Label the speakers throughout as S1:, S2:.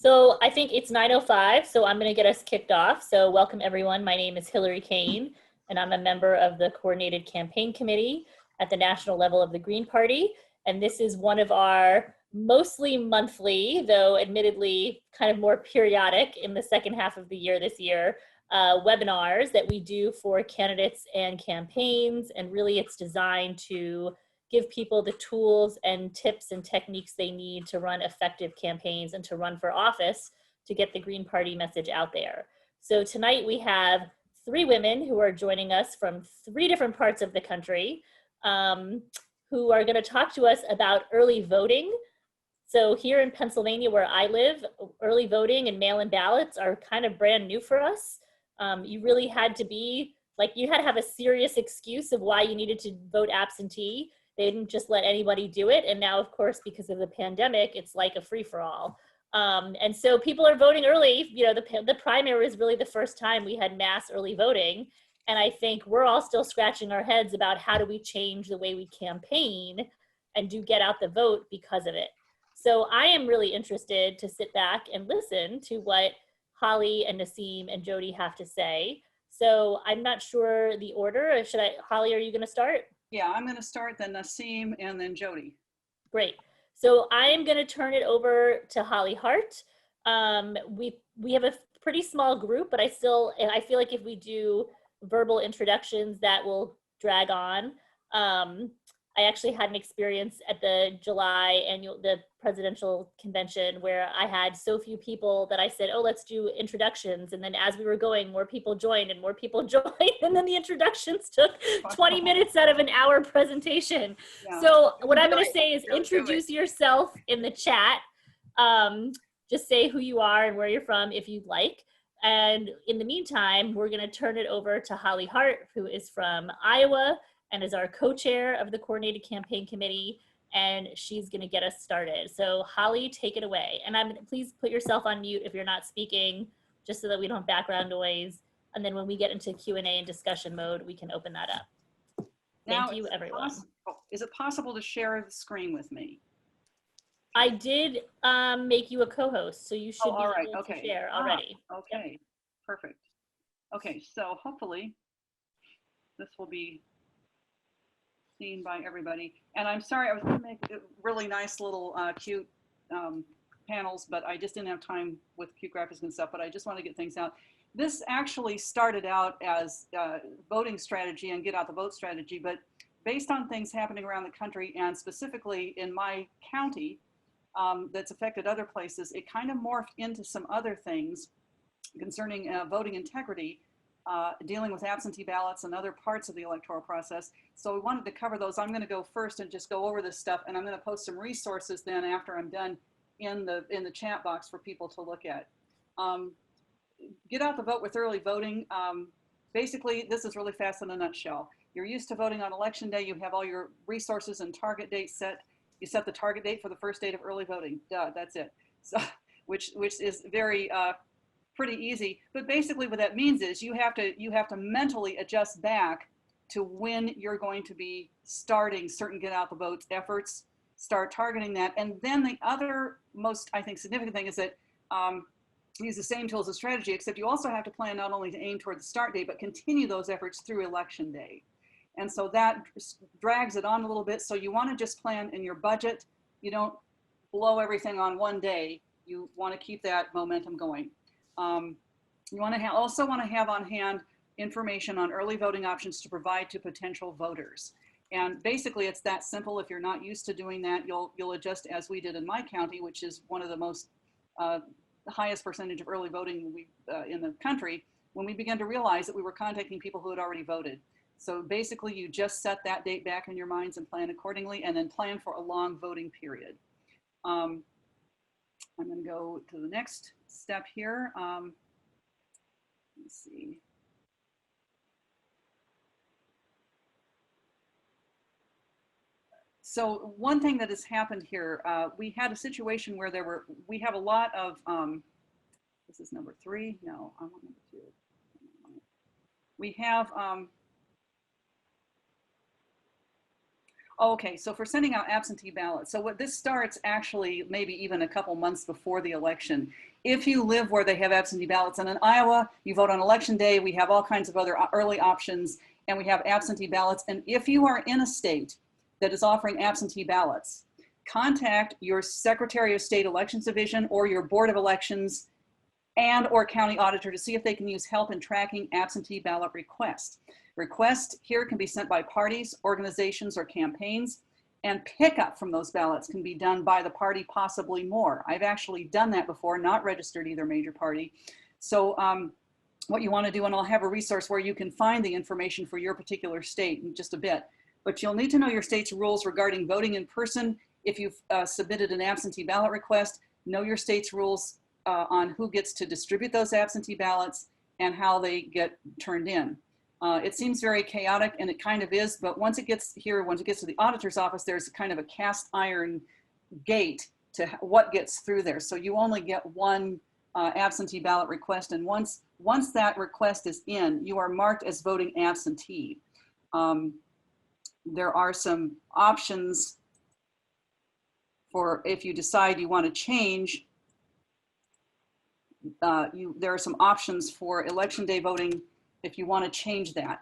S1: So I think it's 9:05, so I'm going to get us kicked off. So welcome everyone. My name is Hillary Kane, and I'm a member of the Coordinated Campaign Committee at the national level of the Green Party. And this is one of our mostly monthly, though admittedly kind of more periodic in the second half of the year this year, webinars that we do for candidates and campaigns. And really it's designed to give people the tools and tips and techniques they need to run effective campaigns and to run for office to get the Green Party message out there. So tonight we have three women who are joining us from three different parts of the country who are going to talk to us about early voting. So here in Pennsylvania where I live, early voting and mail-in ballots are kind of brand new for us. You really had to be, you had to have a serious excuse of why you needed to vote absentee. They didn't just let anybody do it. And now, of course, because of the pandemic, it's like a free-for-all. And so people are voting early. You know, the primary is really the first time we had mass early voting. And I think we're all still scratching our heads about how do we change the way we campaign and do get out the vote because of it. So I am really interested to sit back and listen to what Holly and Nassim and Jody have to say. So I'm not sure the order. Holly, are you going to start?
S2: Yeah, I'm going to start, then Nassim, and then Jody.
S1: Great. So I'm going to turn it over to Holly Hart. We have a pretty small group, but I feel like if we do verbal introductions, that will drag on. I actually had an experience at the the presidential convention where I had so few people that I said, oh, let's do introductions. And then as we were going, more people joined and more people joined. And then the introductions took 20 minutes out of an hour presentation. Yeah. So what I'm going to say is introduce yourself in the chat. Just say who you are and where you're from if you'd like. And in the meantime, we're going to turn it over to Holly Hart, who is from Iowa and is our co-chair of the Coordinated Campaign Committee, and she's gonna get us started. So Holly, take it away. And please put yourself on mute if you're not speaking, just so that we don't have background noise. And then when we get into Q&A and discussion mode, we can open that up. Thank you, everyone.
S2: Is it possible to share the screen with me?
S1: I did make you a co-host, so you should be able to share already.
S2: Okay, perfect. Okay, so hopefully this will be seen by everybody. And I'm sorry, I was going to make really nice little cute panels, but I just didn't have time with cute graphics and stuff, but I just want to get things out. This actually started out as voting strategy and get out the vote strategy, but based on things happening around the country and specifically in my county that's affected other places, it kind of morphed into some other things concerning voting integrity, dealing with absentee ballots and other parts of the electoral process. So we wanted to cover those. I'm going to go first and just go over this stuff, and I'm going to post some resources then after I'm done in the chat box for people to look at. Get out the vote with early voting. Basically, this is really fast in a nutshell. You're used to voting on election day. You have all your resources and target dates set. You set the target date for the first date of early voting. Duh, that's it. So, which is very pretty easy. But basically, what that means is you have to mentally adjust back to when you're going to be starting certain get out the vote efforts. Start targeting that, and then the other most, I think, significant thing is that use the same tools as strategy, except you also have to plan not only to aim toward the start date, but continue those efforts through election day. And so that drags it on a little bit. So you want to just plan in your budget. You don't blow everything on one day. You want to keep that momentum going. You want to also want to have on hand information on early voting options to provide to potential voters. And basically, it's that simple. If you're not used to doing that, you'll adjust as we did in my county, which is one of the most the highest percentage of early voting in the country, when we began to realize that we were contacting people who had already voted. So basically, you just set that date back in your minds and plan accordingly, and then plan for a long voting period. I'm going to go to the next step here. Let's see. So one thing that has happened here, we had a situation where we have a lot of, this is number 3, no, I want number 2. We have, Okay, so for sending out absentee ballots, so what this starts actually maybe even a couple months before the election. If you live where they have absentee ballots, and in Iowa, you vote on election day, we have all kinds of other early options, and we have absentee ballots. And if you are in a state that is offering absentee ballots, contact your Secretary of State Elections Division or your Board of Elections and or county auditor to see if they can use help in tracking absentee ballot requests. Requests here can be sent by parties, organizations, or campaigns, and pickup from those ballots can be done by the party, possibly more. I've actually done that before, not registered either major party. So what you want to do, and I'll have a resource where you can find the information for your particular state in just a bit, but you'll need to know your state's rules regarding voting in person. If you've submitted an absentee ballot request, know your state's rules on who gets to distribute those absentee ballots and how they get turned in. It seems very chaotic, and it kind of is, but once it gets here, once it gets to the auditor's office, there's kind of a cast iron gate to what gets through there. So you only get one absentee ballot request, and once that request is in, you are marked as voting absentee. There are some options for if you decide you want to change. There are some options for election day voting if you want to change that.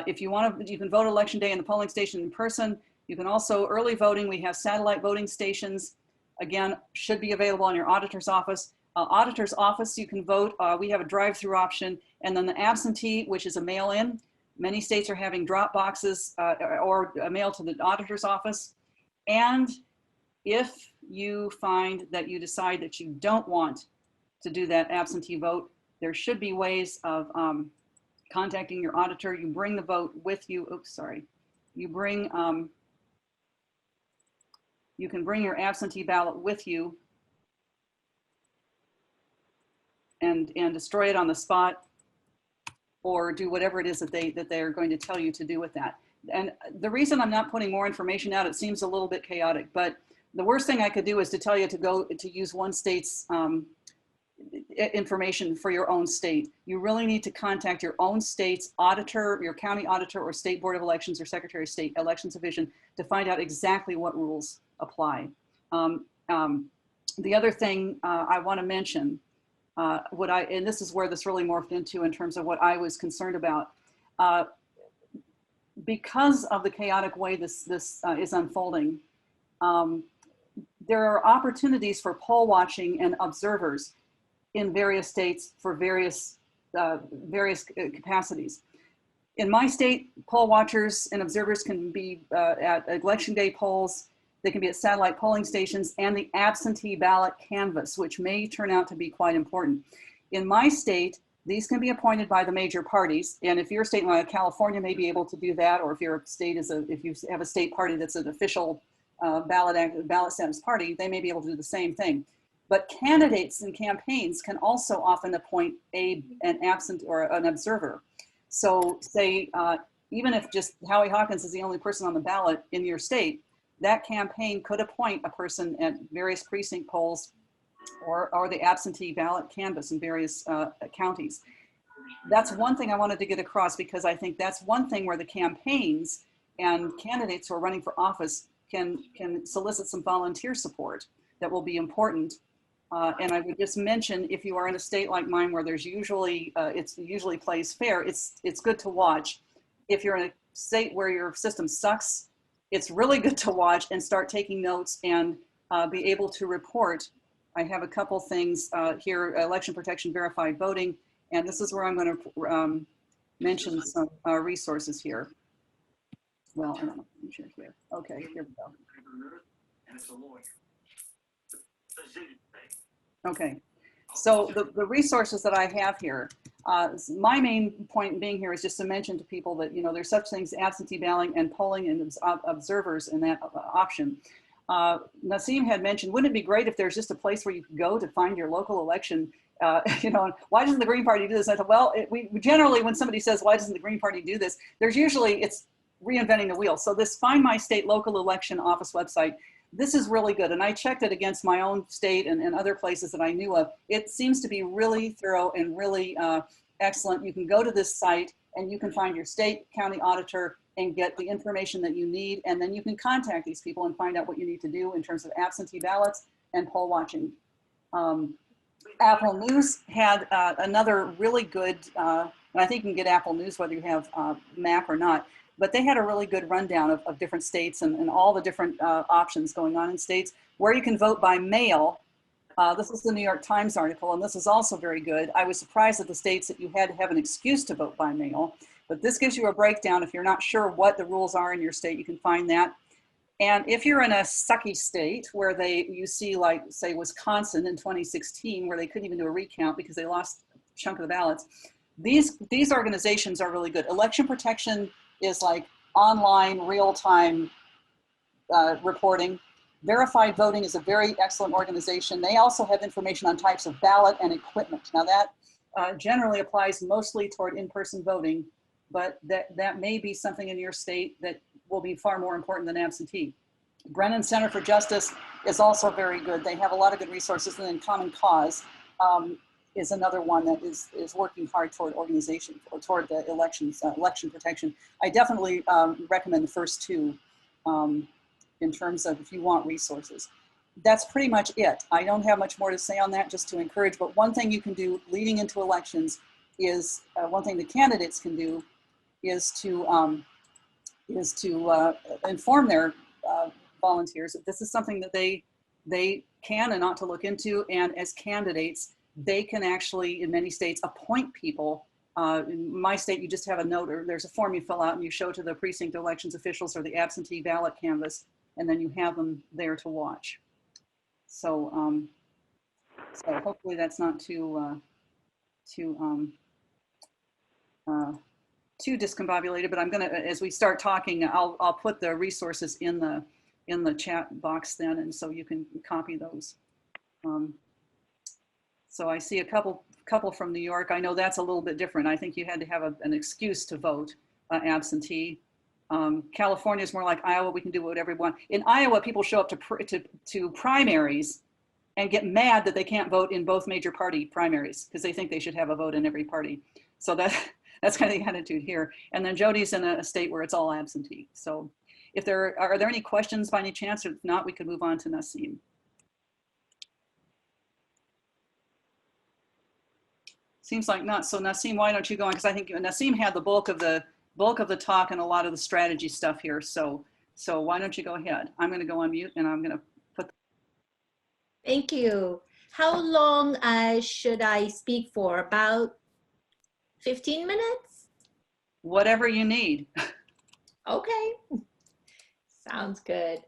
S2: If you want to, you can vote election day in the polling station in person. You can also early voting. We have satellite voting stations. Again, should be available in your auditor's office. Auditor's office, you can vote. We have a drive-through option, and then the absentee, which is a mail-in. Many states are having drop boxes or a mail to the auditor's office. And if you find that you decide that you don't want to do that absentee vote, there should be ways of contacting your auditor. You bring the vote with you. Oops, sorry. You bring, you can bring your absentee ballot with you and destroy it on the spot, or do whatever it is that they're going to tell you to do with that. And the reason I'm not putting more information out, it seems a little bit chaotic, but the worst thing I could do is to tell you to go to use one state's information for your own state. You really need to contact your own state's auditor, your county auditor, or state board of elections, or secretary of state elections division to find out exactly what rules apply. The other thing I want to mention, and this is where this really morphed into in terms of what I was concerned about, because of the chaotic way this is unfolding, there are opportunities for poll watching and observers in various states for various capacities. In my state, poll watchers and observers can be at election day polls. They can be at satellite polling stations and the absentee ballot canvass, which may turn out to be quite important. In my state, these can be appointed by the major parties. And if your state like California may be able to do that, or if your state is if you have a state party that's an official ballot status party, they may be able to do the same thing. But candidates and campaigns can also often appoint an absent or an observer. So say, even if just Howie Hawkins is the only person on the ballot in your state, that campaign could appoint a person at various precinct polls or the absentee ballot canvass in various counties. That's one thing I wanted to get across, because I think that's one thing where the campaigns and candidates who are running for office can solicit some volunteer support that will be important. And I would just mention, if you are in a state like mine where there's usually, it usually plays fair, it's good to watch. If you're in a state where your system sucks, it's really good to watch and start taking notes and be able to report. I have a couple things here, election protection, verified voting, and this is where I'm going to mention some resources here. Well, I don't know, let me check here. Okay, here we go. Okay, so the resources that I have here, my main point being here is just to mention to people that, you know, there's such things, absentee balloting and polling and observers in that option. Nassim had mentioned, wouldn't it be great if there's just a place where you could go to find your local election? You know, why doesn't the Green Party do this? I thought, well, we generally, when somebody says, why doesn't the Green Party do this? There's usually, it's reinventing the wheel. So this Find My State Local Election Office website, this is really good. And I checked it against my own state and other places that I knew of. It seems to be really thorough and really excellent. You can go to this site and you can find your state, county auditor, and get the information that you need. And then you can contact these people and find out what you need to do in terms of absentee ballots and poll watching. Apple News had another really good, and I think you can get Apple News whether you have Mac or not, but they had a really good rundown of different states and all the different options going on in states where you can vote by mail. This is the New York Times article, and this is also very good. I was surprised at the states that you had to have an excuse to vote by mail, but this gives you a breakdown. If you're not sure what the rules are in your state, you can find that. And if you're in a sucky state where you see, like, say, Wisconsin in 2016, where they couldn't even do a recount because they lost a chunk of the ballots, these organizations are really good. Election Protection is like online, real-time reporting. Verified Voting is a very excellent organization. They also have information on types of ballot and equipment. Now that generally applies mostly toward in-person voting, but that may be something in your state that will be far more important than absentee. Brennan Center for Justice is also very good. They have a lot of good resources. And then Common Cause is another one that is working hard toward organization, or toward the elections, election protection. I definitely recommend the first two in terms of if you want resources. That's pretty much it. I don't have much more to say on that, just to encourage, but one thing you can do leading into elections is, one thing the candidates can do is to inform their volunteers that this is something that they can and ought to look into. And as candidates, they can actually, in many states, appoint people. In my state, you just have a note, or there's a form you fill out and you show to the precinct elections officials or the absentee ballot canvas, and then you have them there to watch. So, so hopefully that's not too discombobulated, but I'm gonna, as we start talking, I'll put the resources in the chat box then, and so you can copy those. So I see a couple from New York. I know that's a little bit different. I think you had to have an excuse to vote absentee. California is more like Iowa. We can do whatever we want. In Iowa, people show up to primaries and get mad that they can't vote in both major party primaries because they think they should have a vote in every party. So that's kind of the attitude here. And then Jody's in a state where it's all absentee. So if are there any questions by any chance? If not, we could move on to Nassim. Seems like not. So Nassim, why don't you go on? Because I think Nassim had the bulk of the talk and a lot of the strategy stuff here. So why don't you go ahead? I'm going to go on mute and I'm going to put.
S3: Thank you. How long should I speak for? About 15 minutes?
S2: Whatever you need.
S3: Okay. Sounds good.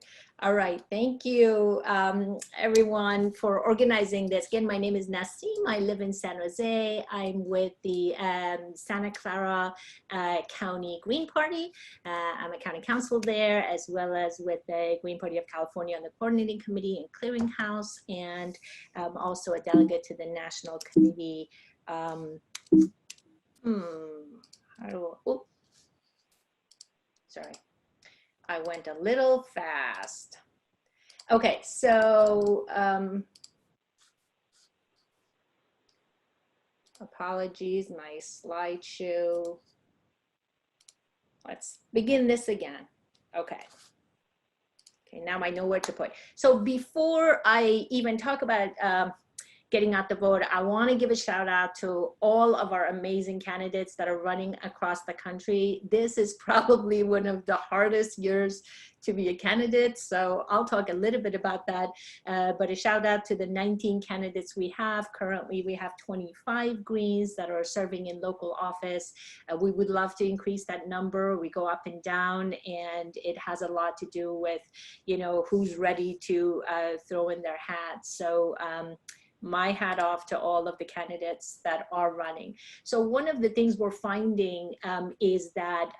S3: All right. Thank you, everyone, for organizing this. Again, my name is Nassim. I live in San Jose. I'm with the Santa Clara County Green Party. I'm a county council there, as well as with the Green Party of California on the coordinating committee and clearinghouse, and also a delegate to the national committee. Sorry. I went a little fast. Okay, so apologies, my slideshow. Let's begin this again. Okay. Okay, now I know where to put. So before I even talk about getting out the vote, I want to give a shout out to all of our amazing candidates that are running across the country. This is probably one of the hardest years to be a candidate, so I'll talk a little bit about that, but a shout out to the 19 candidates we have. Currently, we have 25 Greens that are serving in local office. We would love to increase that number. We go up and down, and it has a lot to do with, you know, who's ready to throw in their hat. So my hat off to all of the candidates that are running. So one of the things we're finding is that,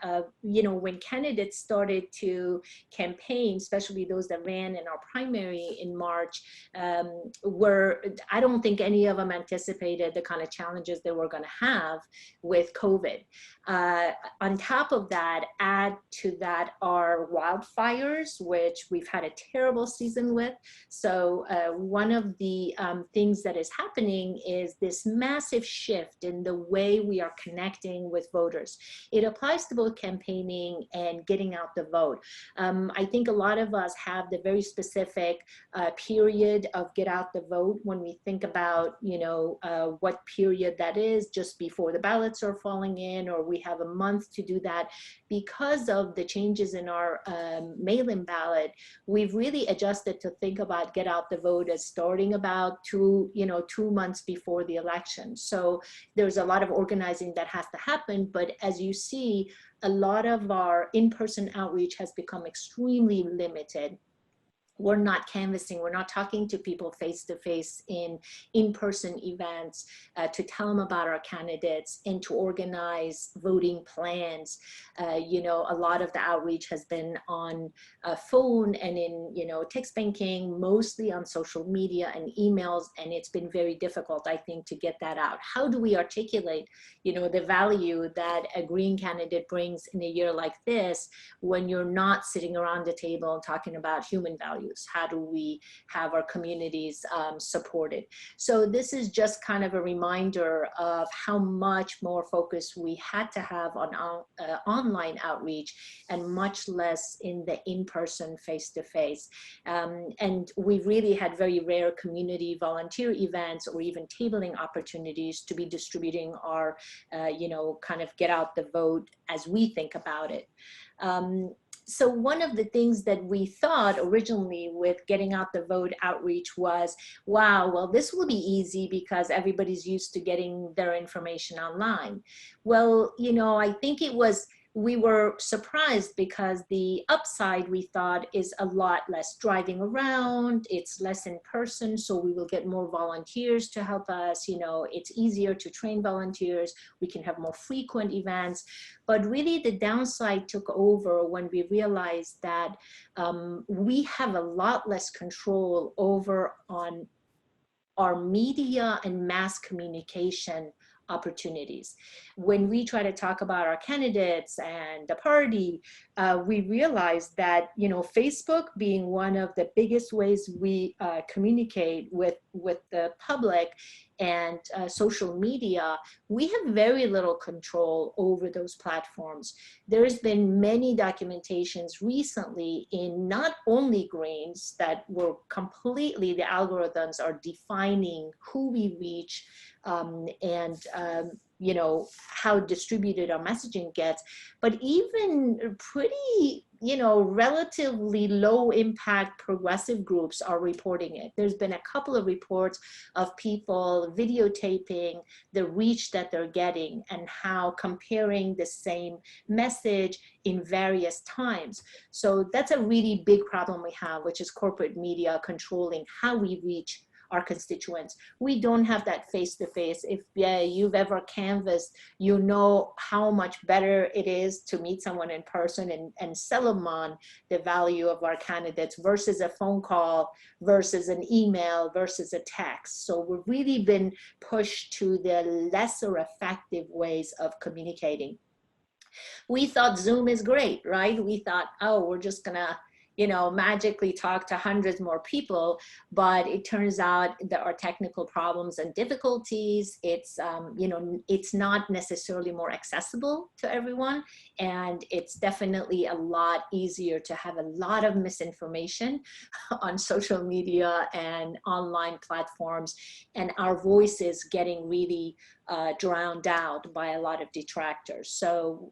S3: you know, when candidates started to campaign, especially those that ran in our primary in March, I don't think any of them anticipated the kind of challenges they were going to have with COVID. On top of that, add to that are wildfires, which we've had a terrible season with. So one of the things things that is happening is this massive shift in the way we are connecting with voters. It applies to both campaigning and getting out the vote. I think a lot of us have the very specific period of get out the vote when we think about, what period that is, just before the ballots are falling in, or we have a month to do that. Because of the changes in our mail-in ballot, we've really adjusted to think about get out the vote as starting about 2 months before the election. So there's a lot of organizing that has to happen, but as you see, a lot of our in-person outreach has become extremely limited. We're not canvassing, we're not talking to people face-to-face in-person events to tell them about our candidates and to organize voting plans. A lot of the outreach has been on phone and in, text banking, mostly on social media and emails, and it's been very difficult, I think, to get that out. How do we articulate, the value that a Green candidate brings in a year like this when you're not sitting around the table and talking about human values? How do we have our communities supported? So this is just kind of a reminder of how much more focus we had to have on online outreach and much less in the in-person face-to-face. And we really had very rare community volunteer events or even tabling opportunities to be distributing our, kind of get out the vote as we think about it. So one of the things that we thought originally with getting out the vote outreach was, wow, well, this will be easy because everybody's used to getting their information online. Well, I think we were surprised because the upside we thought is a lot less driving around, it's less in person, so we will get more volunteers to help us, it's easier to train volunteers, we can have more frequent events. But really the downside took over when we realized that we have a lot less control over on our media and mass communication opportunities. When we try to talk about our candidates and the party, we realize that, Facebook being one of the biggest ways we communicate with the public and social media, we have very little control over those platforms. There's been many documentations recently in not only Greens that were completely, the algorithms are defining who we reach and how distributed our messaging gets, but even pretty, relatively low impact progressive groups are reporting it. There's been a couple of reports of people videotaping the reach that they're getting and how comparing the same message in various times. So that's a really big problem we have, which is corporate media controlling how we reach our constituents. We don't have that face-to-face. If you've ever canvassed, you know how much better it is to meet someone in person and sell them on the value of our candidates versus a phone call, versus an email, versus a text. So we've really been pushed to the lesser effective ways of communicating. We thought Zoom is great, right? We thought, oh, we're just gonna magically talk to hundreds more people, but it turns out there are technical problems and difficulties. It's, it's not necessarily more accessible to everyone, and it's definitely a lot easier to have a lot of misinformation on social media and online platforms, and our voices getting really drowned out by a lot of detractors. So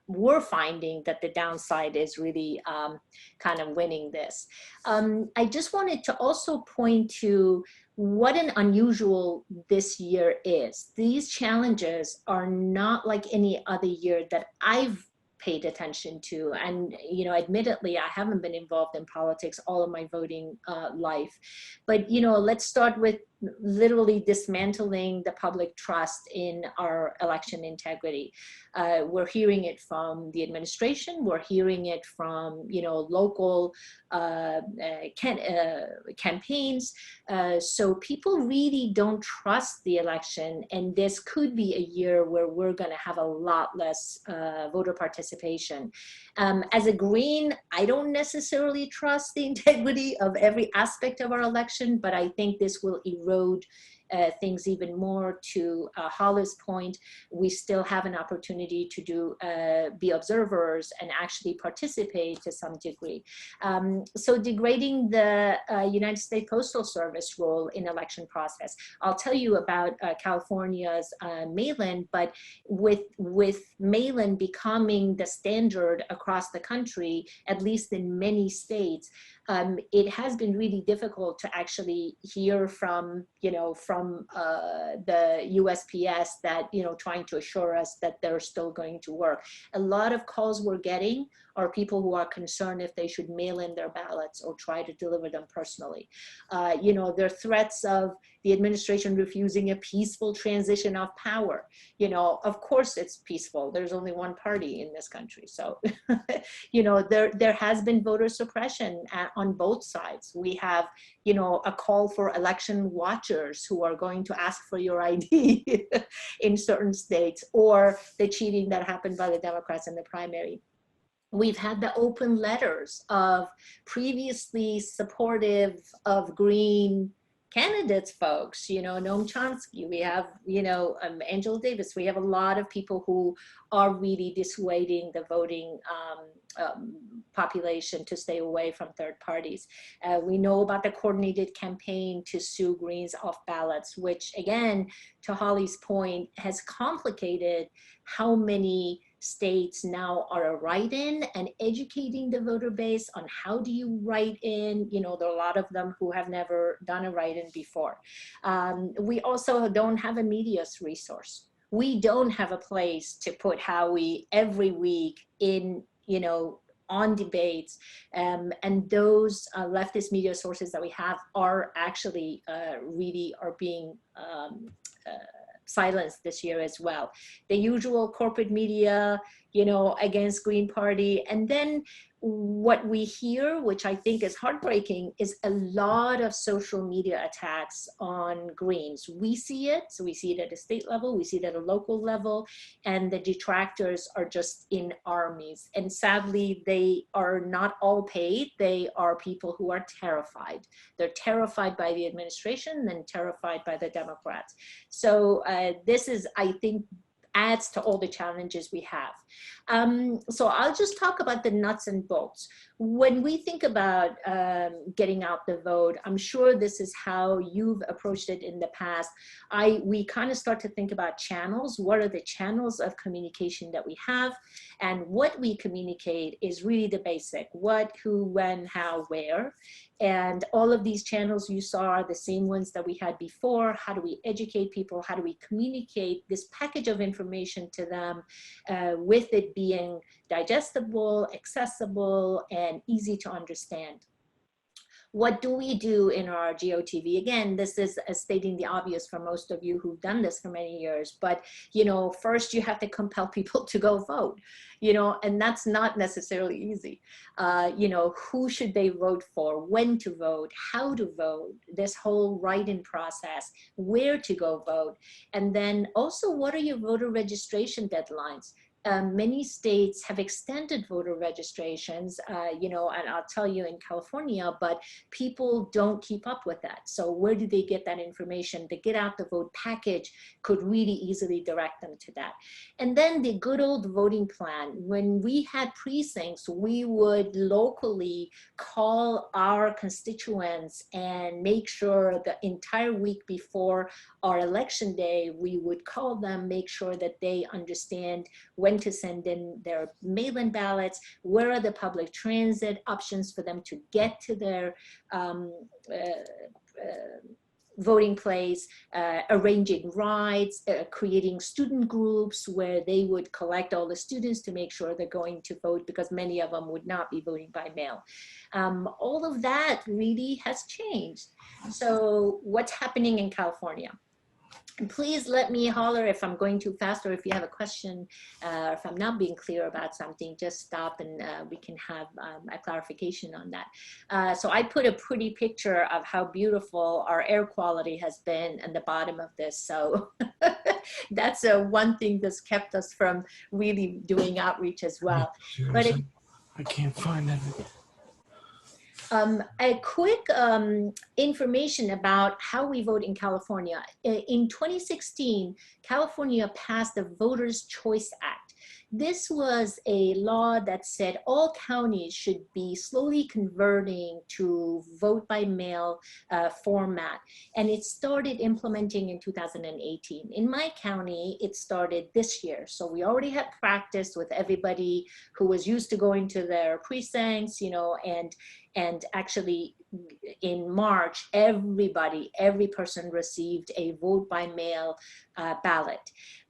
S3: we're finding that the downside is really kind of winning this. I just wanted to also point to what an unusual this year is. These challenges are not like any other year that I've paid attention to. And, admittedly, I haven't been involved in politics all of my voting life. But, let's start with literally dismantling the public trust in our election integrity. We're hearing it from the administration. We're hearing it from, local campaigns. So people really don't trust the election. And this could be a year where we're going to have a lot less voter participation. As a Green, I don't necessarily trust the integrity of every aspect of our election, but I think this will erode erode things even more. To Hollis' point, we still have an opportunity to be observers and actually participate to some degree. So degrading the United States Postal Service role in election process. I'll tell you about California's mail-in, but with mail-in becoming the standard across the country, at least in many states, it has been really difficult to actually hear from, the USPS that, trying to assure us that they're still going to work. A lot of calls we're getting are people who are concerned if they should mail in their ballots or try to deliver them personally. There are threats of the administration refusing a peaceful transition of power. Of course it's peaceful. There's only one party in this country. So, there has been voter suppression on both sides. We have, a call for election watchers who are going to ask for your ID in certain states, or the cheating that happened by the Democrats in the primary. We've had the open letters of previously supportive of green candidates, folks, Noam Chomsky, we have, Angela Davis, we have a lot of people who are really dissuading the voting population to stay away from third parties. We know about the coordinated campaign to sue Greens off ballots, which again, to Holly's point, has complicated how many states now are a write-in, and educating the voter base on how do you write in. There are a lot of them who have never done a write-in before. We also don't have a media resource. We don't have a place to put Howie every week in, on debates, and those leftist media sources that we have are actually really are being silenced this year as well. The usual corporate media, against Green Party. And then what we hear, which I think is heartbreaking, is a lot of social media attacks on Greens. We see it, so we see it at a state level, we see it at a local level, and the detractors are just in armies. And sadly, they are not all paid. They are people who are terrified. They're terrified by the administration and terrified by the Democrats. So this is, I think, adds to all the challenges we have. So I'll just talk about the nuts and bolts. When we think about getting out the vote, I'm sure this is how you've approached it in the past. We kind of start to think about channels. What are the channels of communication that we have? And what we communicate is really the basic: what, who, when, how, where. And all of these channels you saw are the same ones that we had before. How do we educate people? How do we communicate this package of information to them with it being digestible, accessible, and easy to understand? What do we do in our GOTV? Again, this is stating the obvious for most of you who've done this for many years, but first you have to compel people to go vote, and that's not necessarily easy. Who should they vote for, when to vote, how to vote, this whole write-in process, where to go vote, and then also what are your voter registration deadlines? Many states have extended voter registrations, and I'll tell you in California, but people don't keep up with that. So where do they get that information? The Get Out the Vote package could really easily direct them to that. And then the good old voting plan. When we had precincts, we would locally call our constituents and make sure the entire week before our election day, we would call them, make sure that they understand when to send in their mail-in ballots, where are the public transit options for them to get to their voting place, arranging rides, creating student groups where they would collect all the students to make sure they're going to vote, because many of them would not be voting by mail. All of that really has changed. So what's happening in California? And please let me holler if I'm going too fast, or if you have a question, if I'm not being clear about something, just stop and we can have a clarification on that. So I put a pretty picture of how beautiful our air quality has been at the bottom of this. So that's one thing that's kept us from really doing outreach as well. But
S4: I can't find it.
S3: A quick information about how we vote in California. In 2016, California passed the Voters' Choice Act. This was a law that said all counties should be slowly converting to vote by mail format. And it started implementing in 2018. In my county, it started this year. So we already had practice with everybody who was used to going to their precincts, you know, and actually in March, every person received a vote by mail ballot.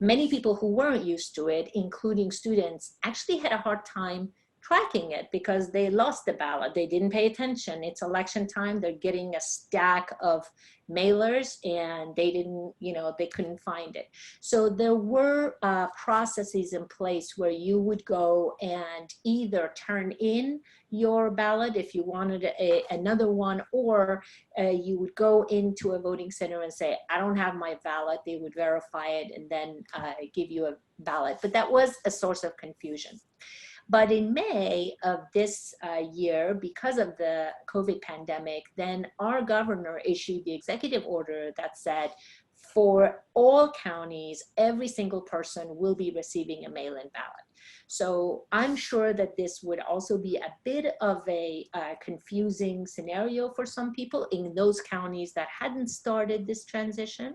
S3: Many people who weren't used to it, including students, actually had a hard time tracking it because they lost the ballot. They didn't pay attention. It's election time. They're getting a stack of mailers and they didn't, you know, they couldn't find it. So there were processes in place where you would go and either turn in your ballot if you wanted another one, or you would go into a voting center and say, I don't have my ballot. They would verify it and then give you a ballot. But that was a source of confusion. But in May of this year, because of the COVID pandemic, then our governor issued the executive order that said, for all counties, every single person will be receiving a mail-in ballot. So I'm sure that this would also be a bit of a confusing scenario for some people in those counties that hadn't started this transition.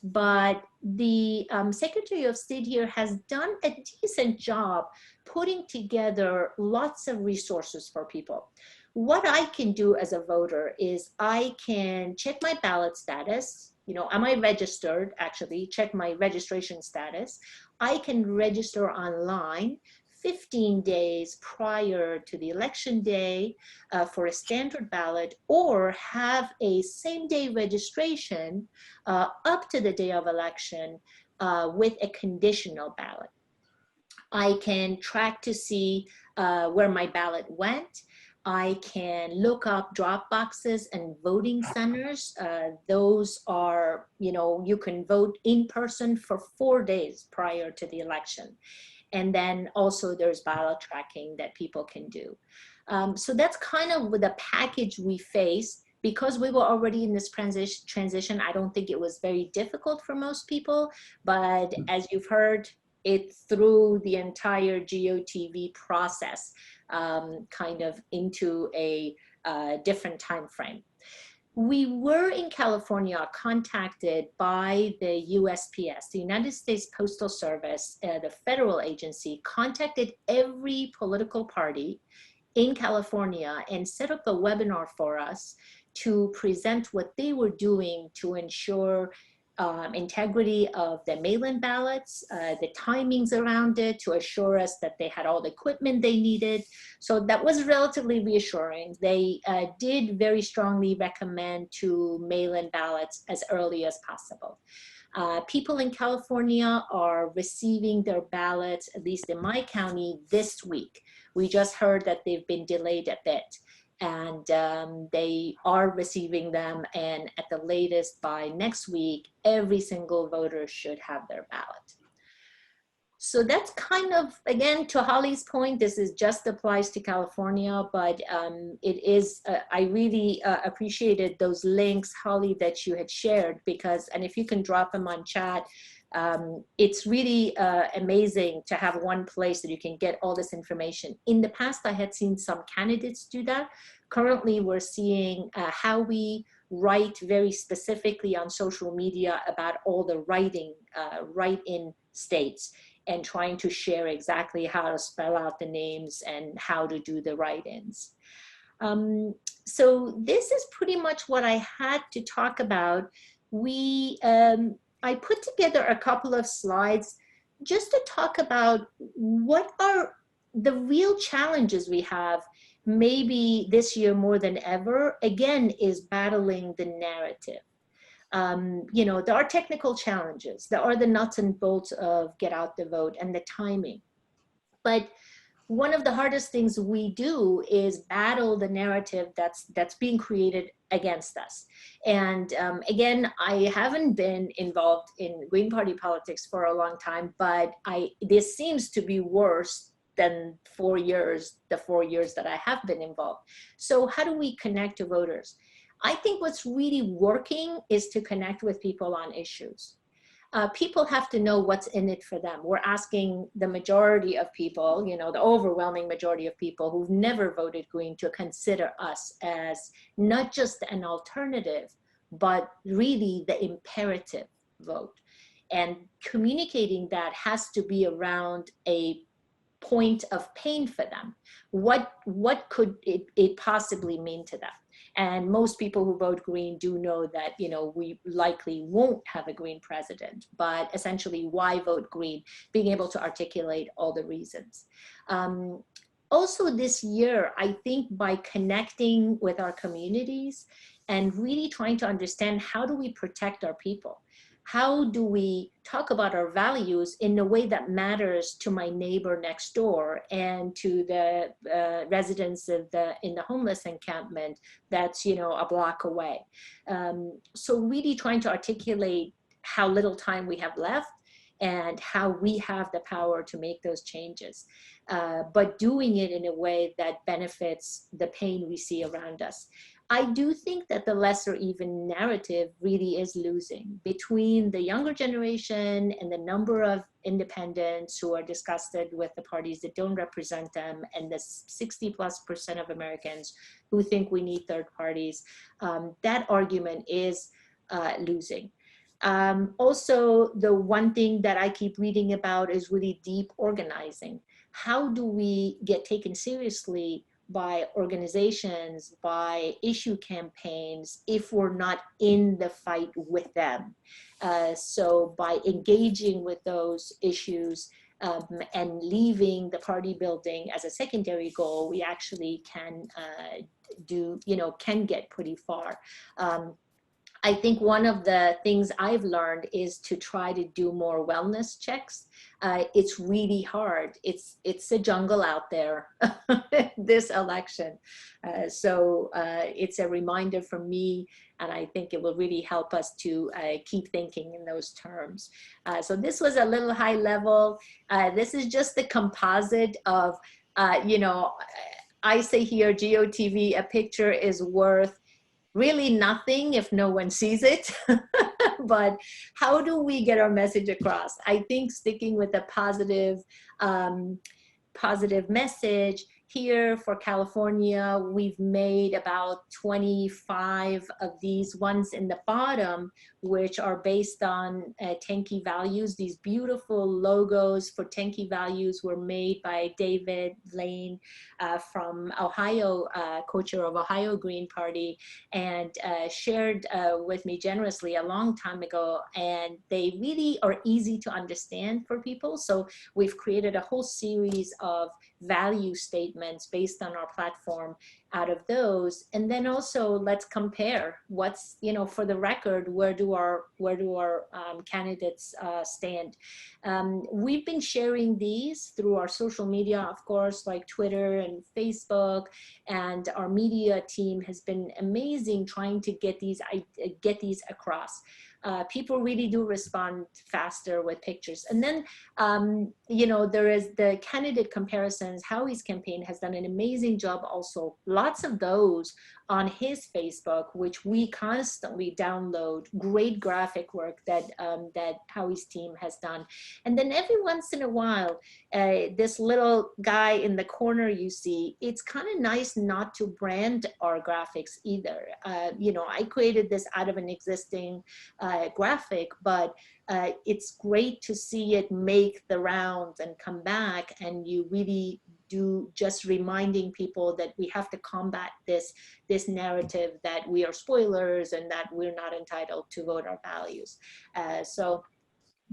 S3: But the Secretary of State here has done a decent job putting together lots of resources for people. What I can do as a voter is I can check my ballot status. You know, am I registered? Actually, check my registration status. I can register online 15 days prior to the election day for a standard ballot, or have a same-day registration up to the day of election with a conditional ballot. I can track to see where my ballot went. I can look up drop boxes and voting centers. Those are, you know, you can vote in person for 4 days prior to the election. And then also there's ballot tracking that people can do. So that's kind of the package we face. Because we were already in this transition, I don't think it was very difficult for most people. But as you've heard, it threw the entire GOTV process kind of into a different time frame. We were in California contacted by the USPS, the United States Postal Service, the federal agency, contacted every political party in California and set up a webinar for us to present what they were doing to ensure integrity of the mail-in ballots, the timings around it, to assure us that they had all the equipment they needed. So that was relatively reassuring. They did very strongly recommend to mail-in ballots as early as possible. People in California are receiving their ballots, at least in my county, this week. We just heard that they've been delayed a bit. And they are receiving them, and at the latest by next week, every single voter should have their ballot. So that's kind of, again, to Holly's point, this is just applies to California, but it is, I really appreciated those links, Holly, that you had shared, because, and if you can drop them on chat, it's really amazing to have one place that you can get all this information. In the past, I had seen some candidates do that. Currently, we're seeing how we write very specifically on social media about all the write-in states, and trying to share exactly how to spell out the names and how to do the write-ins. So this is pretty much what I had to talk about. I put together a couple of slides just to talk about what are the real challenges we have, maybe this year more than ever, again, is battling the narrative. You know, there are technical challenges. There are the nuts and bolts of get out the vote and the timing. But one of the hardest things we do is battle the narrative that's being created against us. And again, I haven't been involved in Green Party politics for a long time, but this seems to be worse than 4 years, the 4 years that I have been involved. So how do we connect to voters? I think what's really working is to connect with people on issues. People have to know what's in it for them. We're asking the majority of people, you know, the overwhelming majority of people who've never voted Green to consider us as not just an alternative, but really the imperative vote. And communicating that has to be around a point of pain for them. What could it possibly mean to them? And most people who vote Green do know that, you know, we likely won't have a Green president, but essentially why vote Green? Being able to articulate all the reasons. Also this year, I think by connecting with our communities and really trying to understand how do we protect our people? How do we talk about our values in a way that matters to my neighbor next door and to the residents of in the homeless encampment that's, you know, a block away? So really trying to articulate how little time we have left and how we have the power to make those changes, but doing it in a way that benefits the pain we see around us. I do think that the lesser even narrative really is losing between the younger generation and the number of independents who are disgusted with the parties that don't represent them, and the 60+% of Americans who think we need third parties. That argument is losing. Also, the one thing that I keep reading about is really deep organizing. How do we get taken seriously by organizations, by issue campaigns, if we're not in the fight with them? So by engaging with those issues and leaving the party building as a secondary goal, we actually can can get pretty far. I think one of the things I've learned is to try to do more wellness checks. It's really hard. It's a jungle out there, this election. So it's a reminder for me, and I think it will really help us to keep thinking in those terms. So this was a little high level. This is just the composite of, I say here, GOTV, a picture is worth really nothing if no one sees it. But how do we get our message across? I think sticking with a positive message. Here for California, we've made about 25 of these ones in the bottom, which are based on Tenki values. These beautiful logos for Tenki values were made by David Lane from Ohio, co-chair of Ohio Green Party, and shared with me generously a long time ago. And they really are easy to understand for people. So we've created a whole series of value statements based on our platform out of those. And then also let's compare what's, for the record, where do our candidates stand. We've been sharing these through our social media, of course, like Twitter and Facebook, and our media team has been amazing trying to get these across. People really do respond faster with pictures. And then, there is the candidate comparisons. Howie's campaign has done an amazing job also. Lots of those on his Facebook, which we constantly download. Great graphic work that Howie's team has done. And then every once in a while, this little guy in the corner you see, it's kind of nice not to brand our graphics either. I created this out of an existing graphic, but it's great to see it make the rounds and come back, and you really do just reminding people that we have to combat this narrative that we are spoilers and that we're not entitled to vote our values. So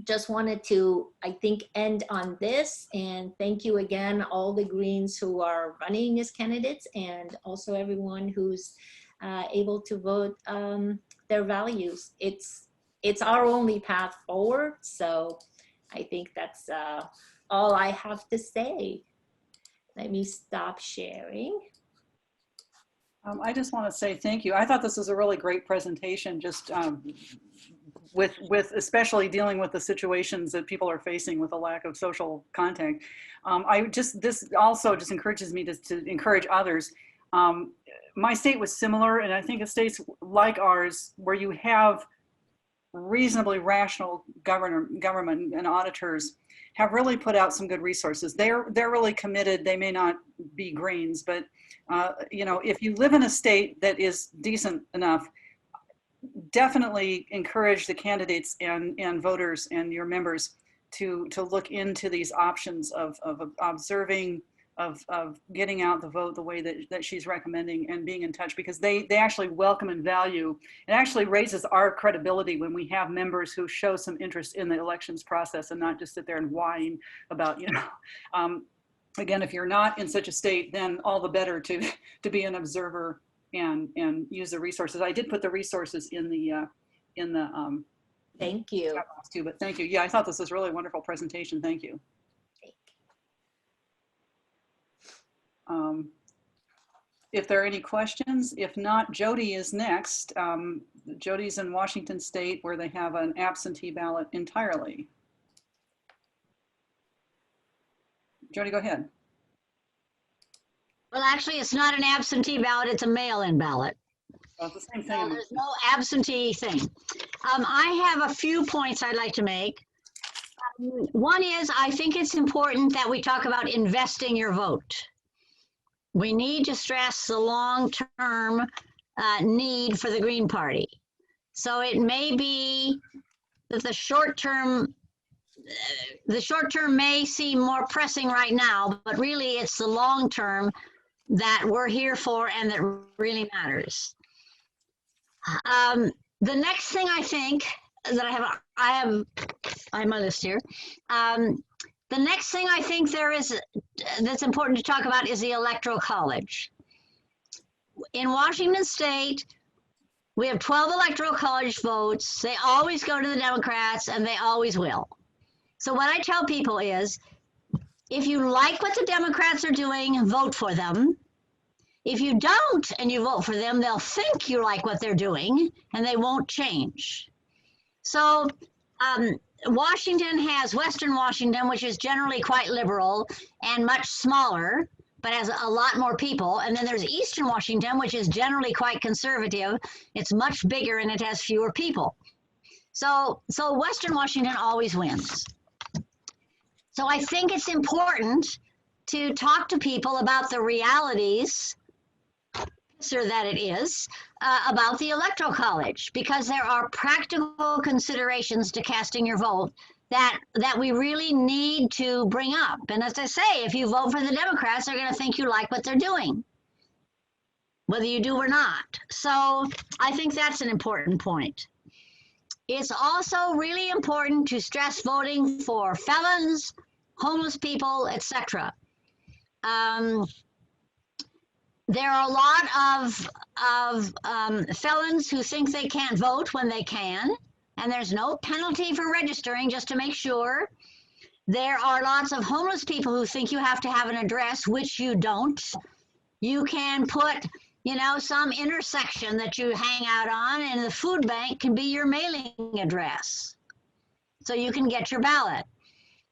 S3: just wanted to, I think, end on this, and thank you again, all the Greens who are running as candidates, and also everyone who's able to vote their values. It's our only path forward. So I think that's all I have to say. Let me stop sharing.
S2: I just want to say thank you. I thought this was a really great presentation, just with especially dealing with the situations that people are facing with a lack of social contact. This also just encourages me to encourage others. My state was similar, and I think in states like ours where you have reasonably rational government and auditors have really put out some good resources. They're really committed. They may not be Greens, but you know, if you live in a state that is decent enough, definitely encourage the candidates and voters and your members to look into these options of observing, of getting out the vote the way that she's recommending, and being in touch, because they actually welcome and value. It actually raises our credibility when we have members who show some interest in the elections process and not just sit there and whine about, you know, again, if you're not in such a state, then all the better to be an observer and use the resources. I did put the resources in the
S3: Thank you.
S2: chat box too, but thank you. Yeah, I thought this was really a wonderful presentation. Thank you. If there are any questions, if not, Jody is next. Jody's in Washington State, where they have an absentee ballot entirely. Jody, go ahead.
S4: Well, actually, it's not an absentee ballot, it's a mail-in ballot.
S2: Well, it's the same
S4: So
S2: thing.
S4: there's no absentee thing. I have a few points I'd like to make. One is, I think it's important that we talk about investing your vote. We need to stress the long-term need for the Green Party. So it may be that the short term may seem more pressing right now, but really it's the long term that we're here for and that really matters. The next thing I think that I have my list here. The next thing I think that's important to talk about is the Electoral College. In Washington State, we have 12 Electoral College votes. They always go to the Democrats, and they always will. So what I tell people is, if you like what the Democrats are doing, vote for them. If you don't and you vote for them, they'll think you like what they're doing, and they won't change. So Washington has Western Washington, which is generally quite liberal and much smaller, but has a lot more people. And then there's Eastern Washington, which is generally quite conservative. It's much bigger and it has fewer people. So Western Washington always wins. So I think it's important to talk to people about the realities, so that it is, about the Electoral College, because there are practical considerations to casting your vote that we really need to bring up. And as I say, if you vote for the Democrats, they're going to think you like what they're doing, whether you do or not. So I think that's an important point. It's also really important to stress voting for felons, homeless people, etc. There are a lot of felons who think they can't vote when they can, and there's no penalty for registering, just to make sure. There are lots of homeless people who think you have to have an address, which you don't. You can put, some intersection that you hang out on, and the food bank can be your mailing address, so you can get your ballot.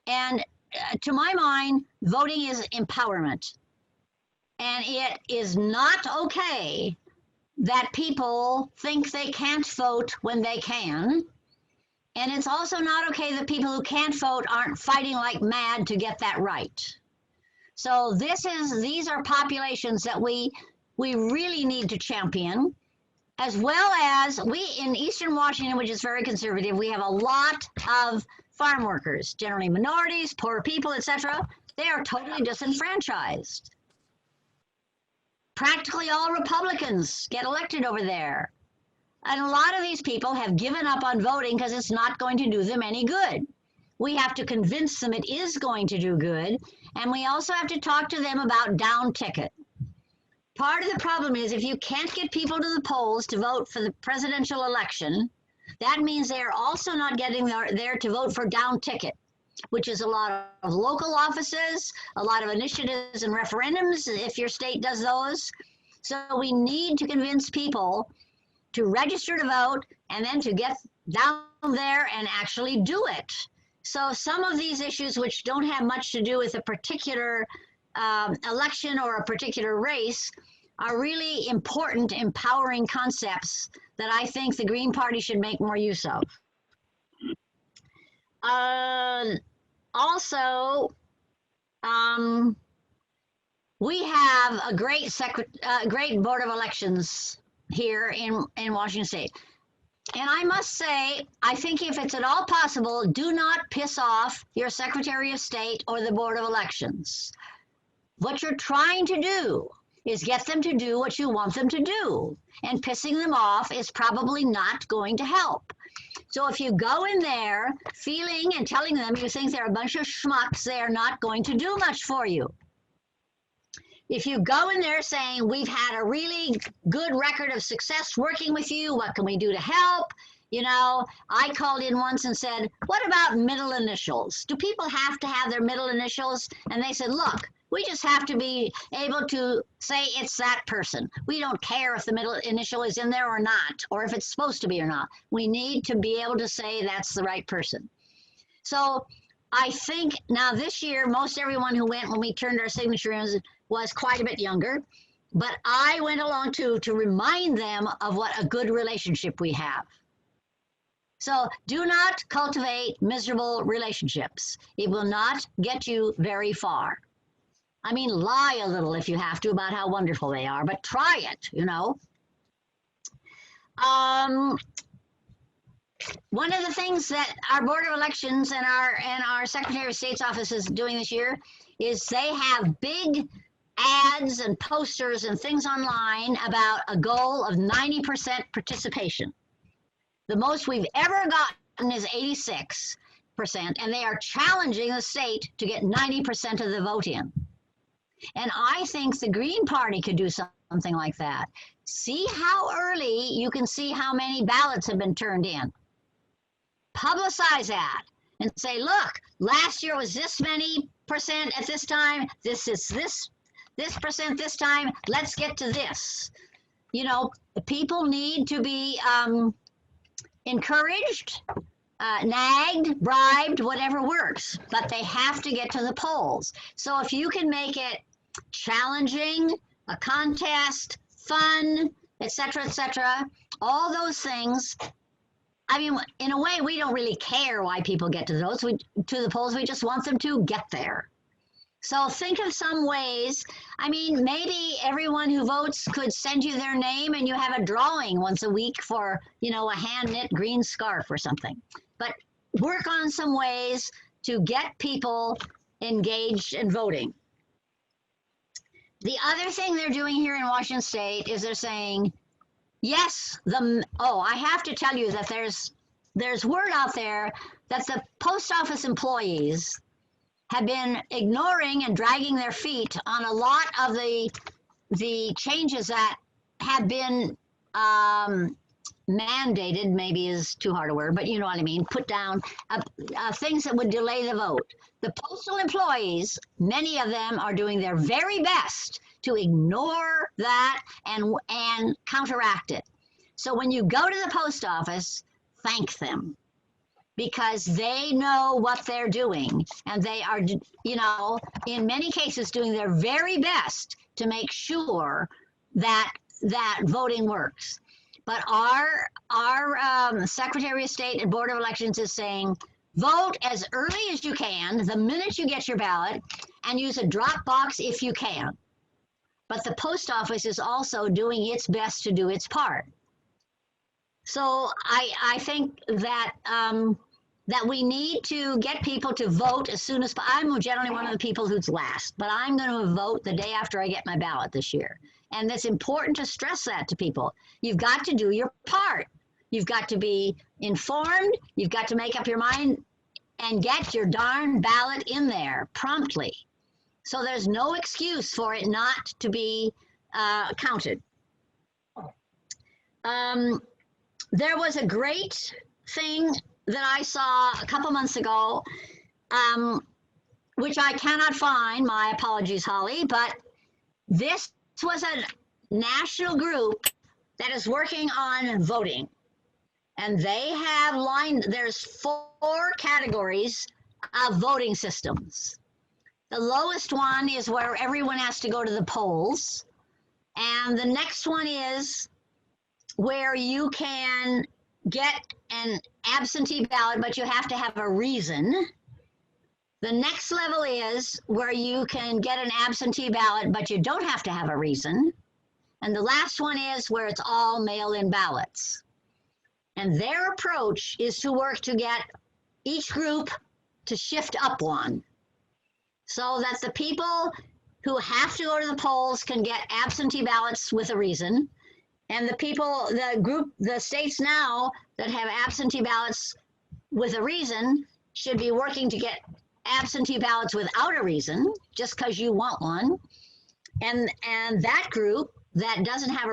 S4: And to my mind, voting is empowerment. And it is not okay that people think they can't vote when they can. And it's also not okay that people who can't vote aren't fighting like mad to get that right. So these are populations that we really need to champion, as well as we in Eastern Washington, which is very conservative, we have a lot of farm workers, generally minorities, poor people, etc. They are totally disenfranchised. Practically all Republicans get elected over there. And a lot of these people have given up on voting because it's not going to do them any good. We have to convince them it is going to do good. And we also have to talk to them about down ticket. Part of the problem is if you can't get people to the polls to vote for the presidential election, that means they're also not getting there to vote for down ticket, which is a lot of local offices, a lot of initiatives and referendums, if your state does those. So we need to convince people to register to vote and then to get down there and actually do it. So some of these issues which don't have much to do with a particular election or a particular race are really important, empowering concepts that I think the Green Party should make more use of. Also, we have a great great Board of Elections here in Washington State. And I must say, I think if it's at all possible, do not piss off your Secretary of State or the Board of Elections. What you're trying to do is get them to do what you want them to do. And pissing them off is probably not going to help. So if you go in there feeling and telling them you think they're a bunch of schmucks, they are not going to do much for you. If you go in there saying, we've had a really good record of success working with you, what can we do to help? You know, I called in once and said, what about middle initials? Do people have to have their middle initials? And they said, look, we just have to be able to say it's that person. We don't care if the middle initial is in there or not, or if it's supposed to be or not. We need to be able to say that's the right person. So I think now this year, most everyone who went when we turned our signature in was quite a bit younger, but I went along too to remind them of what a good relationship we have. So do not cultivate miserable relationships. It will not get you very far. I mean, lie a little if you have to about how wonderful they are, but try it, you know. One of the things that our Board of Elections and our Secretary of State's office is doing this year is they have big ads and posters and things online about a goal of 90% participation. The most we've ever gotten is 86%, and they are challenging the state to get 90% of the vote in. And I think the Green Party could do something like that. See how early you can see how many ballots have been turned in. Publicize that and say, look, last year was this many percent at this time. This is this percent this time. Let's get to this. You know, people need to be encouraged, nagged, bribed, whatever works, but they have to get to the polls. So if you can make it challenging, a contest, fun, etc., all those things. I mean, in a way, we don't really care why people get to those. To the polls, we just want them to get there. So think of some ways. I mean, maybe everyone who votes could send you their name and you have a drawing once a week for, you know, a hand-knit green scarf or something. But work on some ways to get people engaged in voting. The other thing they're doing here in Washington State is they're saying, yes, I have to tell you that there's word out there that the post office employees have been ignoring and dragging their feet on a lot of the changes that have been mandated, maybe is too hard a word, but you know what I mean, put down things that would delay the vote. The postal employees, many of them are doing their very best to ignore that and counteract it. So when you go to the post office, thank them, because they know what they're doing, and they are, you know, in many cases doing their very best to make sure that voting works. But our Secretary of State and Board of Elections is saying, vote as early as you can, the minute you get your ballot, and use a drop box if you can. But the post office is also doing its best to do its part. So I think that that we need to get people to vote as soon as I'm generally one of the people who's last, but I'm going to vote the day after I get my ballot this year. And it's important to stress that to people. You've got to do your part. You've got to be informed. You've got to make up your mind and get your darn ballot in there promptly. So there's no excuse for it not to be counted. There was a great thing that I saw a couple months ago, which I cannot find. My apologies, Holly, but this was a national group that is working on voting. And they have there's 4 categories of voting systems. The lowest one is where everyone has to go to the polls. And the next one is where you can get an absentee ballot, but you have to have a reason. The next level is where you can get an absentee ballot, but you don't have to have a reason. And the last one is where it's all mail-in ballots. And their approach is to work to get each group to shift up one, so that the people who have to go to the polls can get absentee ballots with a reason. And the states now that have absentee ballots with a reason should be working to get absentee ballots without a reason, just because you want one. And that group that doesn't have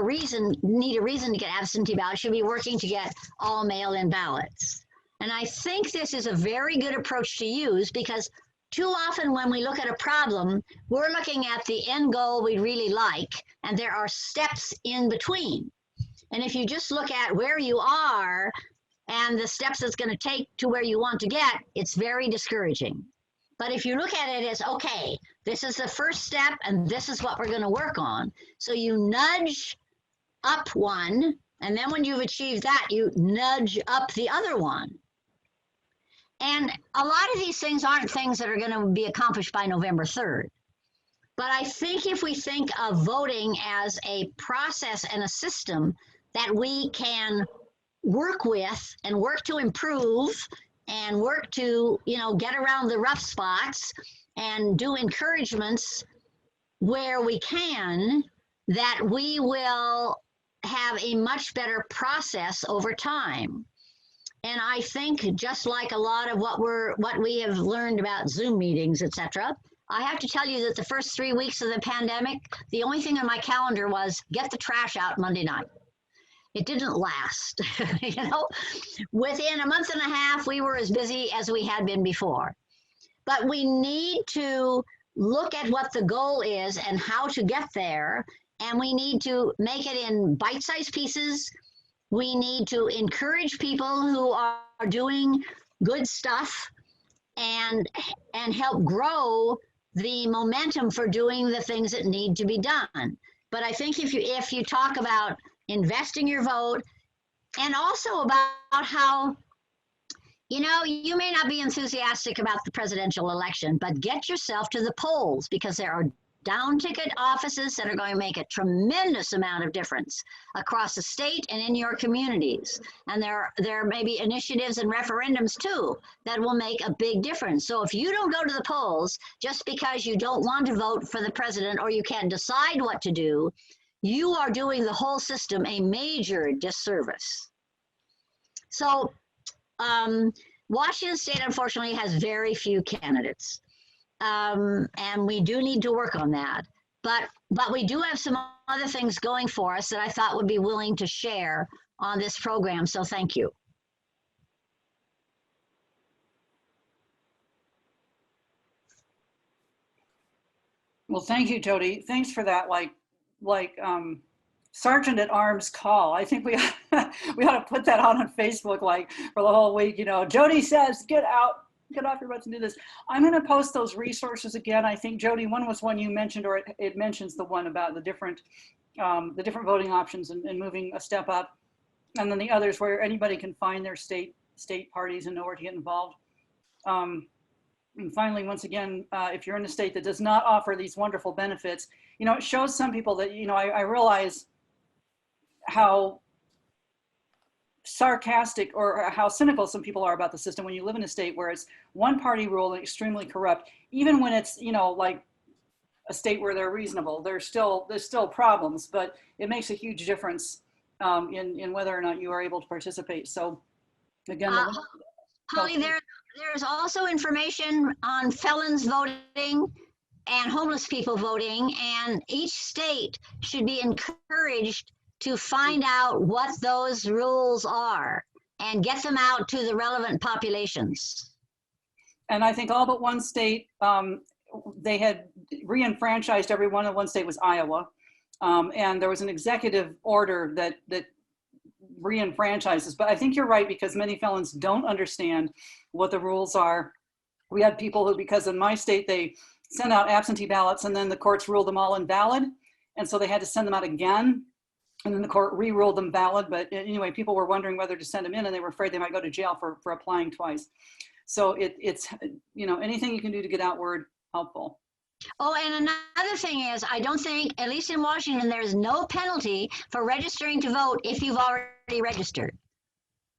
S4: need a reason to get absentee ballots should be working to get all mail-in ballots. And I think this is a very good approach to use, because too often when we look at a problem, we're looking at the end goal we really like, and there are steps in between. And if you just look at where you are and the steps it's going to take to where you want to get, it's very discouraging. But if you look at it as, okay, this is the first step and this is what we're going to work on. So you nudge up one, and then when you've achieved that, you nudge up the other one. And a lot of these things aren't things that are going to be accomplished by November 3rd. But I think if we think of voting as a process and a system that we can work with and work to improve and work to, get around the rough spots and do encouragements where we can, that we will have a much better process over time. And I think just like a lot of what we have learned about Zoom meetings, etc., I have to tell you that the first 3 weeks of the pandemic, the only thing on my calendar was get the trash out Monday night. It didn't last. Within a month and a half, we were as busy as we had been before. But we need to look at what the goal is and how to get there. And we need to make it in bite-sized pieces. We need to encourage people who are doing good stuff and help grow the momentum for doing the things that need to be done. But I think if you talk about investing your vote, and also about how, you may not be enthusiastic about the presidential election, but get yourself to the polls, because there are down ticket offices that are going to make a tremendous amount of difference across the state and in your communities. And there may be initiatives and referendums too that will make a big difference. So if you don't go to the polls just because you don't want to vote for the president or you can't decide what to do, you are doing the whole system a major disservice. So Washington State, unfortunately, has very few candidates. And we do need to work on that. But we do have some other things going for us that I thought would be willing to share on this program. So thank you.
S2: Well, thank you, Jody. Thanks for that, Sergeant at Arms call. I think we ought to put that on Facebook, for the whole week. Jody says, get off your butts and do this. I'm going to post those resources again. I think, Jody, one was one you mentioned, or it mentions the one about the different voting options and moving a step up, and then the others where anybody can find their state parties and know where to get involved. And finally, once again, if you're in a state that does not offer these wonderful benefits, it shows some people that, I realize how sarcastic or how cynical some people are about the system when you live in a state where it's one party rule and extremely corrupt. Even when it's, like a state where they're reasonable, there's still problems, but it makes a huge difference in whether or not you are able to participate. So again,
S4: Holly, there's also information on felons voting and homeless people voting, and each state should be encouraged to find out what those rules are and get them out to the relevant populations.
S2: And I think all but one state, they had re-enfranchised everyone. One state was Iowa. And there was an executive order that re-enfranchises. But I think you're right, because many felons don't understand what the rules are. We had people who, because in my state, they sent out absentee ballots and then the courts ruled them all invalid. And so they had to send them out again. And then the court re-ruled them valid. But anyway, people were wondering whether to send them in, and they were afraid they might go to jail for applying twice. So it's, you know, anything you can do to get out word, helpful.
S4: Oh, and another thing is, I don't think, at least in Washington, there's no penalty for registering to vote if you've already registered.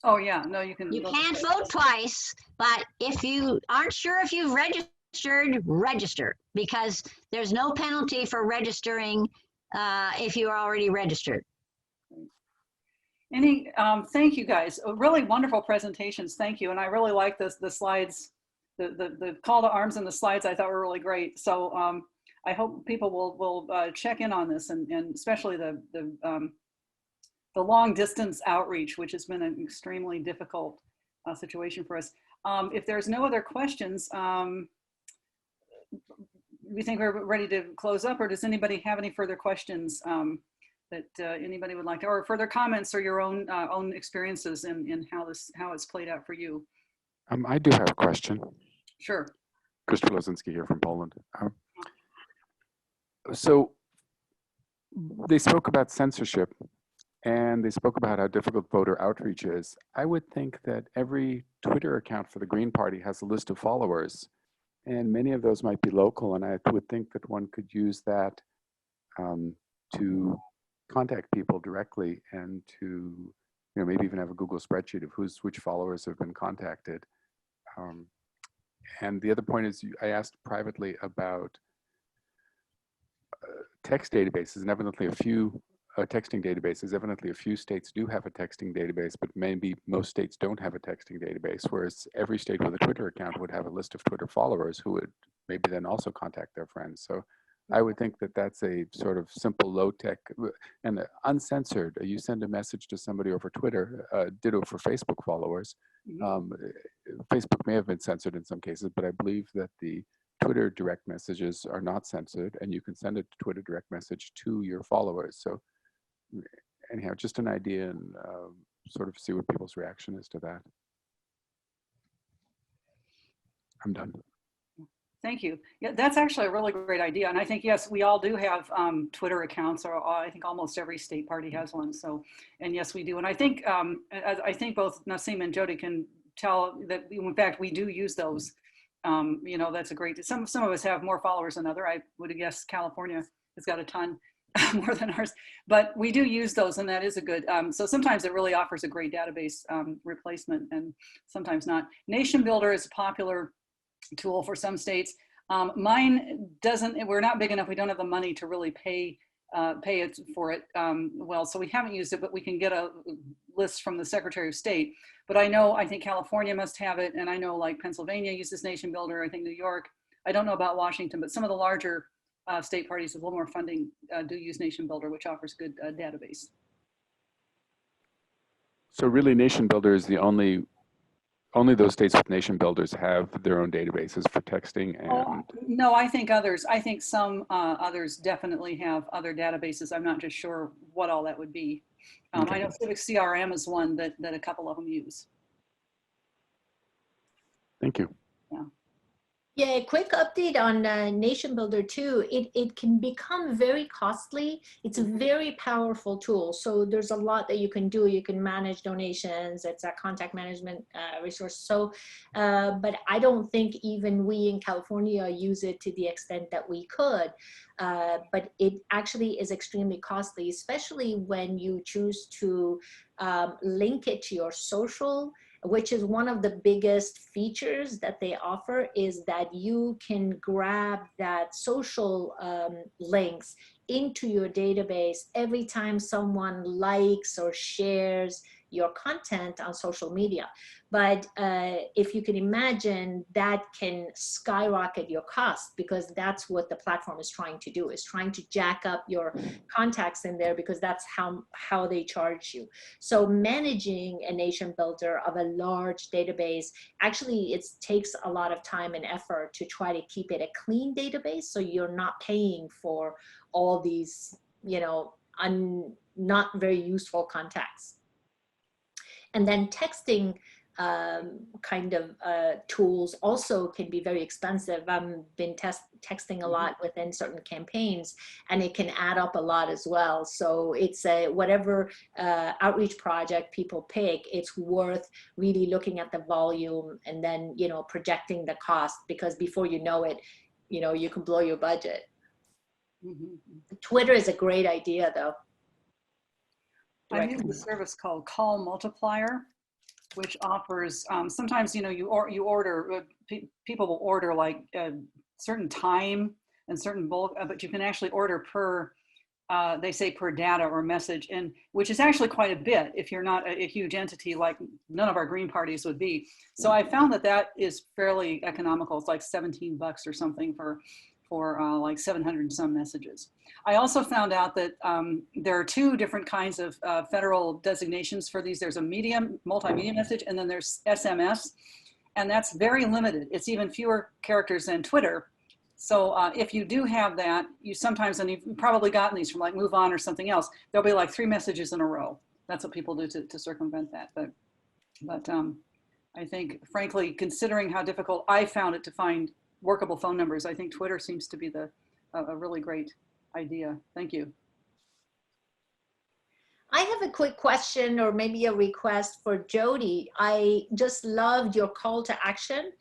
S2: Oh yeah, no, you can.
S4: You can't vote twice, but if you aren't sure if you've registered, register, because there's no penalty for registering if you are already registered.
S2: Thank you guys. Really wonderful presentations. Thank you. And I really like the slides, the call to arms and the slides I thought were really great. So I hope people will check in on this, and especially the long distance outreach, which has been an extremely difficult situation for us. If there's no other questions, we think we're ready to close up, or does anybody have any further questions that anybody would like to, or further comments, or your own experiences in how it's played out for you?
S5: I do have a question.
S2: Sure.
S5: Christopher Lozinski here from Poland. So they spoke about censorship, and they spoke about how difficult voter outreach is. I would think that every Twitter account for the Green Party has a list of followers, and many of those might be local, and I would think that one could use that to contact people directly, and to, you know, maybe even have a Google spreadsheet of which followers have been contacted. And the other point is, I asked privately about text databases, and evidently a few texting databases. Evidently a few states do have a texting database, but maybe most states don't have a texting database, whereas every state with a Twitter account would have a list of Twitter followers who would maybe then also contact their friends. So I would think that that's a sort of simple, low-tech and uncensored. You send a message to somebody over Twitter, ditto for Facebook followers. Facebook may have been censored in some cases, but I believe that the Twitter direct messages are not censored, and you can send a Twitter direct message to your followers. So anyhow, just an idea, and sort of see what people's reaction is to that. I'm done.
S2: Thank you. Yeah, that's actually a really great idea. And I think, yes, we all do have Twitter accounts, or I think almost every state party has one. So, and yes, we do. And I think both Nassim and Jody can tell that, in fact, we do use those. You know, that's a great, some of us have more followers than other. I would guess California has got a ton more than ours, but we do use those, and that is a good, so sometimes it really offers a great database replacement, and sometimes not. Nation Builder is a popular tool for some states. Mine doesn't, we're not big enough, we don't have the money to really pay it for it. Well, so we haven't used it, but we can get a list from the Secretary of State. But I think California must have it, and I know like Pennsylvania uses Nation Builder, I think New York, I don't know about Washington, but some of the larger state parties with a little more funding do use Nation Builder, which offers good database.
S5: So really, Nation Builder is the only those states with Nation Builders have their own databases for texting. And
S2: no, I think others. I think some others definitely have other databases. I'm not just sure what all that would be.
S5: Okay.
S2: I know Civic CRM is one that a couple of them use.
S5: Thank you.
S2: Yeah.
S3: Yeah, a quick update on Nation Builder too. It can become very costly. It's a very powerful tool. So there's a lot that you can do. You can manage donations. It's a contact management resource. So, but I don't think even we in California use it to the extent that we could. But it actually is extremely costly, especially when you choose to link it to your social, which is one of the biggest features that they offer, is that you can grab that social links into your database every time someone likes or shares your content on social media. But if you can imagine, that can skyrocket your cost, because that's what the platform is trying to do, is trying to jack up your contacts in there, because that's how they charge you. So managing a Nation Builder of a large database, actually it takes a lot of time and effort to try to keep it a clean database, so you're not paying for all these, you know, not very useful contacts. And then texting kind of tools also can be very expensive. I've been texting a lot within certain campaigns, and it can add up a lot as well. So it's whatever outreach project people pick, it's worth really looking at the volume and then, you know, projecting the cost, because before you know it, you know, you can blow your budget. Twitter is a great idea, though.
S2: I'm using a service called Call Multiplier, which offers, sometimes, you know, you order, people will order like a certain time and certain bulk, but you can actually order per, they say per data or message, and which is actually quite a bit if you're not a huge entity like none of our green parties would be. So I found that that is fairly economical. It's like $17 or something for like 700 and some messages. I also found out that there are two different kinds of federal designations for these. There's a multimedia message, and then there's SMS, and that's very limited. It's even fewer characters than Twitter. So if you do have that, you sometimes, and you've probably gotten these from like Move On or something else, there'll be like 3 messages in a row. That's what people do to circumvent that. But I think, frankly, considering how difficult I found it to find workable phone numbers, I think Twitter seems to be a really great idea. Thank you.
S3: I have a quick question, or maybe a request for Jody. I just loved your call to action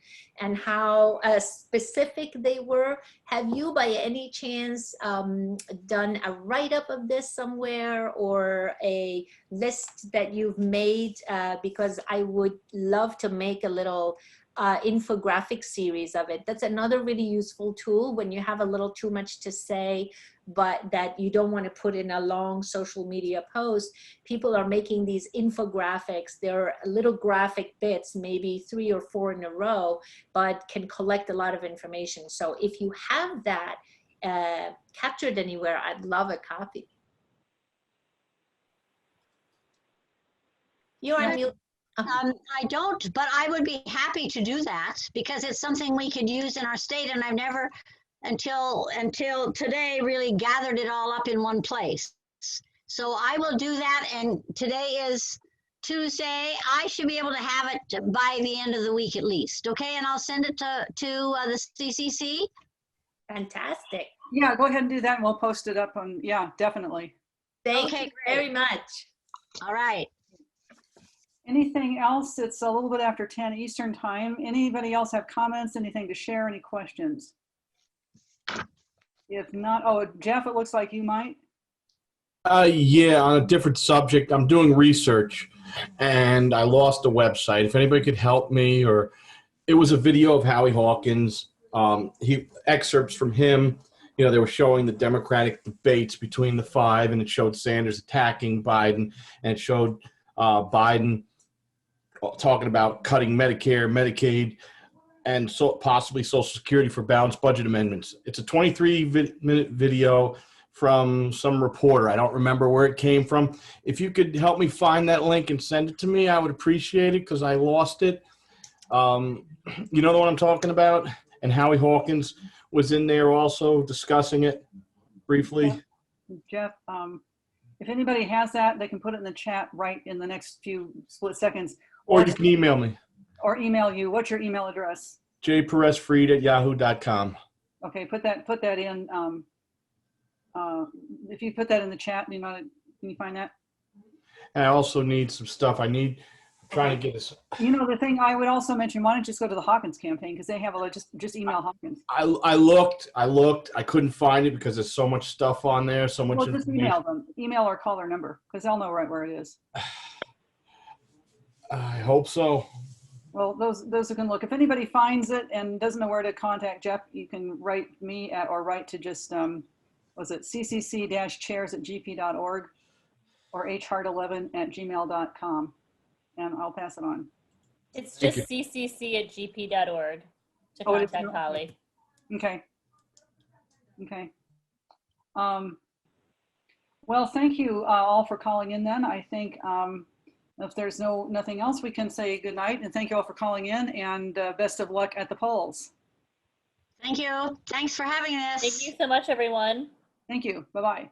S3: and how specific they were. Have you by any chance done a write-up of this somewhere, or a list that you've made? Because I would love to make a little infographic series of it. That's another really useful tool when you have a little too much to say, but that you don't want to put in a long social media post. People are making these infographics. They're little graphic bits, maybe 3 or 4 in a row, but can collect a lot of information. So if you have that captured anywhere, I'd love a copy. You're on mute.
S4: I don't, but I would be happy to do that because it's something we could use in our state, and I've never, until today, really gathered it all up in one place. So I will do that, and today is Tuesday. I should be able to have it by the end of the week at least. Okay, and I'll send it to the CCC.
S3: Fantastic.
S2: Yeah, go ahead and do that, and we'll post it up on. Yeah, definitely.
S3: Thank
S4: Okay,
S3: you very much.
S4: All right.
S2: Anything else? It's a little bit after 10 Eastern time. Anybody else have comments, anything to share, any questions? If not, oh, Jeff, it looks like you might.
S6: Yeah, on a different subject. I'm doing research and I lost the website. If anybody could help me, or it was a video of Howie Hawkins. Excerpts from him. You know, they were showing the Democratic debates between the 5, and it showed Sanders attacking Biden, and it showed Biden talking about cutting Medicare, Medicaid, and so possibly Social Security for balanced budget amendments. It's a 23-minute video from some reporter. I don't remember where it came from. If you could help me find that link and send it to me, I would appreciate it because I lost it. You know the one I'm talking about? And Howie Hawkins was in there also discussing it briefly.
S2: Jeff, if anybody has that, they can put it in the chat right in the next few split seconds.
S6: Or you can email me.
S2: Or email you. What's your email address?
S6: jperezfried@yahoo.com.
S2: Okay, put that in. If you put that in the chat, can you find that?
S6: And I also need some stuff. I'm trying to get this.
S2: You know, the thing I would also mention, why don't you just go to the Hawkins campaign, because they have just email Hawkins.
S6: I looked. I couldn't find it because there's so much stuff on there, so much.
S2: Well, just email them. Email or call their number, because they'll know right where it is.
S6: I hope so.
S2: Well, those who can look. If anybody finds it and doesn't know where to contact Jeff, you can write me or write to just, was it ccc-chairs@gp.org or hart11@gmail.com, and I'll pass it on.
S1: It's just ccc@gp.org to contact Holly.
S2: Okay. Okay. Well, thank you all for calling in then. I think if there's nothing else, we can say good night, and thank you all for calling in, and best of luck at the polls.
S4: Thank you. Thanks for having us.
S1: Thank you so much, everyone.
S2: Thank you. Bye-bye.